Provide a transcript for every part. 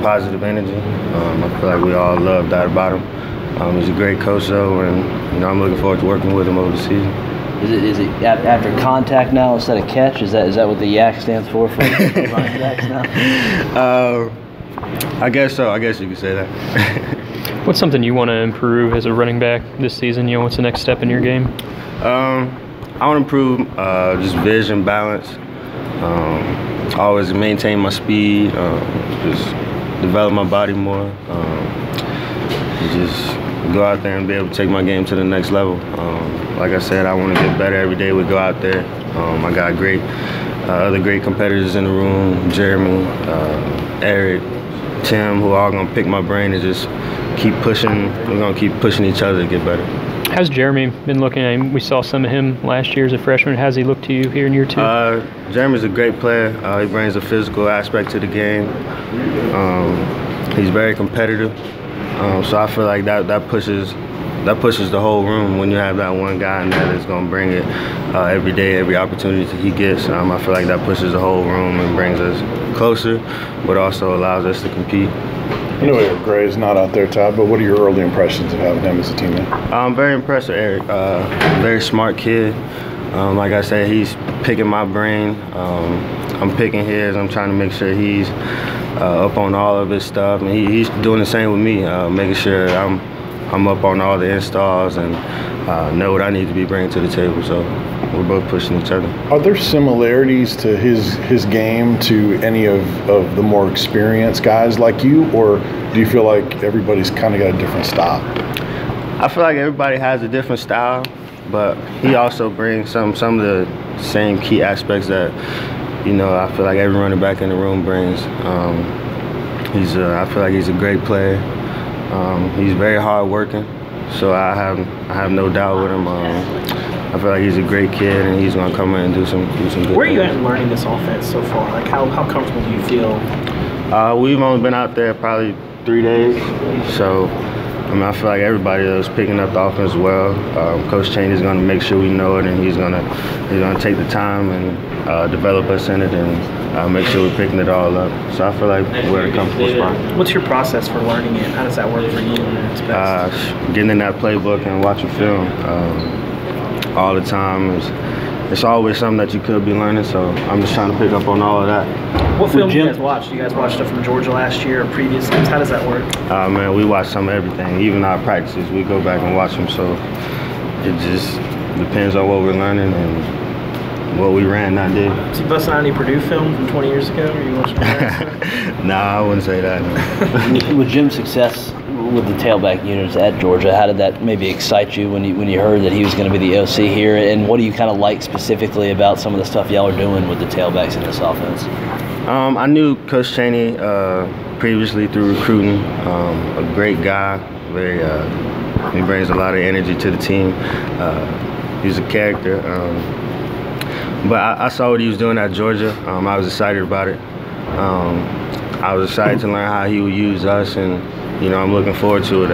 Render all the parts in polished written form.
positive energy. I feel like we all love that about him. He's a great coach, though, and I'm looking forward to working with him over the season. Is it after contact now instead of catch? Is that what the YAC stands for running backs now? I guess so. I guess you could say that. What's something you want to improve as a running back this season? What's the next step in your game? I want to improve just vision, balance. Always maintain my speed. Just develop my body more. Just go out there and be able to take my game to the next level. Like I said, I want to get better every day we go out there. I got other great competitors in the room, Jeremy, Eric, Tim, who are all going to pick my brain and just keep pushing. We're going to keep pushing each other to get better. How's Jeremy been looking at him? We saw some of him last year as a freshman. How's he looked to you here in year two? Jeremy's a great player. He brings a physical aspect to the game. He's very competitive. So I feel like that pushes the whole room when you have that one guy in there that's going to bring it every day, every opportunity that he gets. I feel like that pushes the whole room and brings us closer, but also allows us to compete. I know Eric Gray is not out there, Todd, but what are your early impressions of having him as a teammate? I'm very impressed with Eric. Very smart kid. Like I said, he's picking my brain. I'm picking his. I'm trying to make sure he's up on all of his stuff, and he's doing the same with me, making sure I'm up on all the installs and know what I need to be bringing to the table. So we're both pushing each other. Are there similarities to his game to any of the more experienced guys like you, or do you feel like everybody's kind of got a different style? I feel like everybody has a different style, but he also brings some of the same key aspects that I feel like every running back in the room brings. I feel like he's a great player. He's very hard working, so I have no doubt with him. I feel like he's a great kid, and he's going to come in and do some good Where are you things. at in learning this offense so far? Like, how comfortable do you feel? We've only been out there probably 3 days, so I feel like everybody is picking up the offense well. Coach Chaney's going to make sure we know it, and he's going to take the time and develop us in it and make sure we're picking it all up. So I feel like we're at a comfortable spot. What's your process for learning it? How does that work for you? Getting in that playbook and watching film all the time it's always something that you could be learning. So I'm just trying to pick up on all of that. What film do you guys watch? Do you guys watch stuff from Georgia last year or previous games? How does that work? Man, we watch some of everything. Even our practices, we go back and watch them. So it just depends on what we're learning and what we ran that day. Is he busting out any Purdue film from 20 years ago? Or you watching that? Nah, I wouldn't say that. No. With Jim's success with the tailback units at Georgia, how did that maybe excite you when you heard that he was going to be the OC here? And what do you kind of like specifically about some of the stuff y'all are doing with the tailbacks in this offense? I knew Coach Chaney previously through recruiting. A great guy. He brings a lot of energy to the team. He's a character. But I saw what he was doing at Georgia. I was excited about it. I was excited to learn how he would use us, and I'm looking forward to it.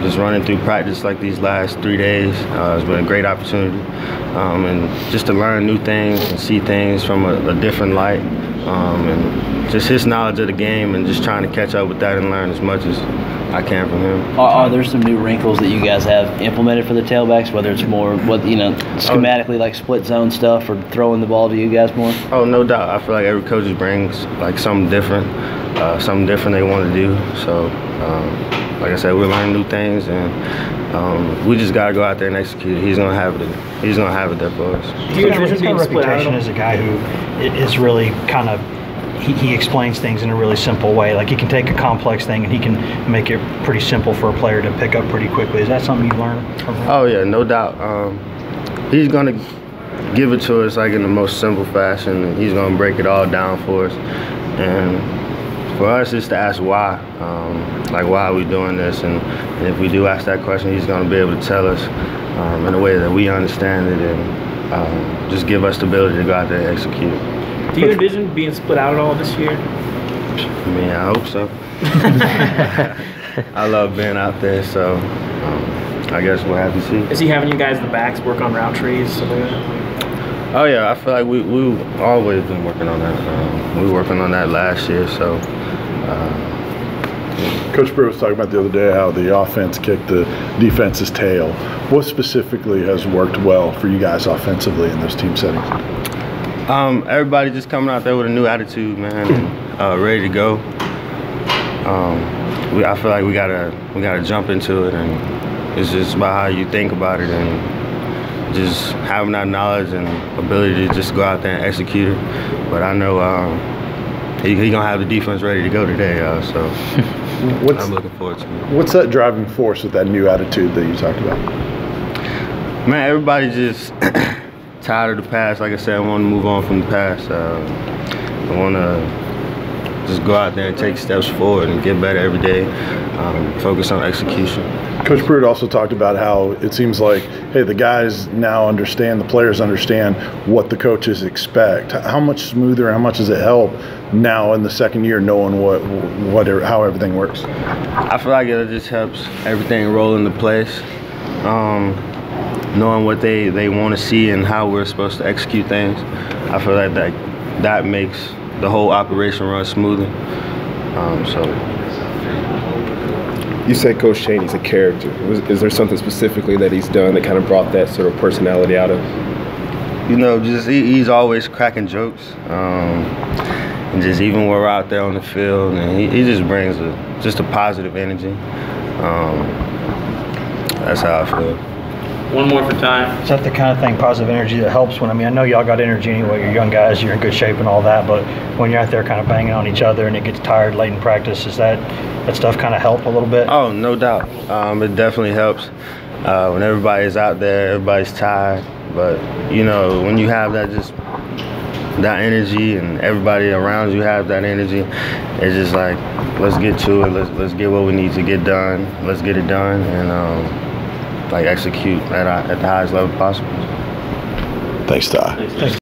Just running through practice like these last 3 days, it's been a great opportunity, and just to learn new things and see things from a different light, and just his knowledge of the game, and just trying to catch up with that and learn as much as I can from him. Are there some new wrinkles that you guys have implemented for the tailbacks, whether it's more schematically like split zone stuff or throwing the ball to you guys more? Oh, no doubt. I feel like every coach brings like something different they want to do. So like I said, we're learning new things, and we just gotta go out there and execute. He's gonna have it there for us. Do you envision being a split out? reputation as a guy who is really kind of he explains things in a really simple way. Like he can take a complex thing and he can make it pretty simple for a player to pick up pretty quickly. Is that something you learned from him? Oh yeah, no doubt. He's gonna give it to us like in the most simple fashion, and he's gonna break it all down for us. And for us, it's to ask why. Like, why are we doing this? And if we do ask that question, he's going to be able to tell us in a way that we understand it, and just give us the ability to go out there and execute. Do you envision being split out at all this year? I mean, I hope so. I love being out there, so I guess we'll have to see. Is he having you guys in the backs work on route trees? Oh yeah, I feel like we've always been working on that. We were working on that last year, so Coach Brewer was talking about the other day how the offense kicked the defense's tail. What specifically has worked well for you guys offensively in those team settings? Everybody just coming out there with a new attitude, man, and ready to go. I feel like we gotta jump into it, and it's just about how you think about it, and just having that knowledge and ability to just go out there and execute it. But I know he gonna have the defense ready to go today, so I'm looking forward to it. What's that driving force with that new attitude that you talked about? Man, everybody just tired of the past. Like I said, I want to move on from the past. I want to just go out there and take steps forward and get better every day, focus on execution. Coach Pruitt also talked about how it seems like, hey, the guys now understand, the players understand what the coaches expect. How much smoother, how much does it help now in the second year knowing how everything works? I feel like it just helps everything roll into place. Knowing what they want to see and how we're supposed to execute things, I feel like that makes the whole operation run smoother. You said Coach Chaney's a character. Is there something specifically that he's done that kind of brought that sort of personality out of him? You know, just he's always cracking jokes. And just even when we're out there on the field, and he just brings just a positive energy. That's how I feel. One more for time. Is that the kind of thing, positive energy, that helps when, I know y'all got energy anyway, you're young guys, you're in good shape and all that, but when you're out there kind of banging on each other and it gets tired late in practice, does that stuff kind of help a little bit? Oh, no doubt. It definitely helps. When everybody's out there, everybody's tired, but, you know, when you have that energy and everybody around you have that energy, it's just like, let's get to it, let's get what we need to get done, let's get it done, and execute at the highest level possible. Thanks, Ty. Thanks.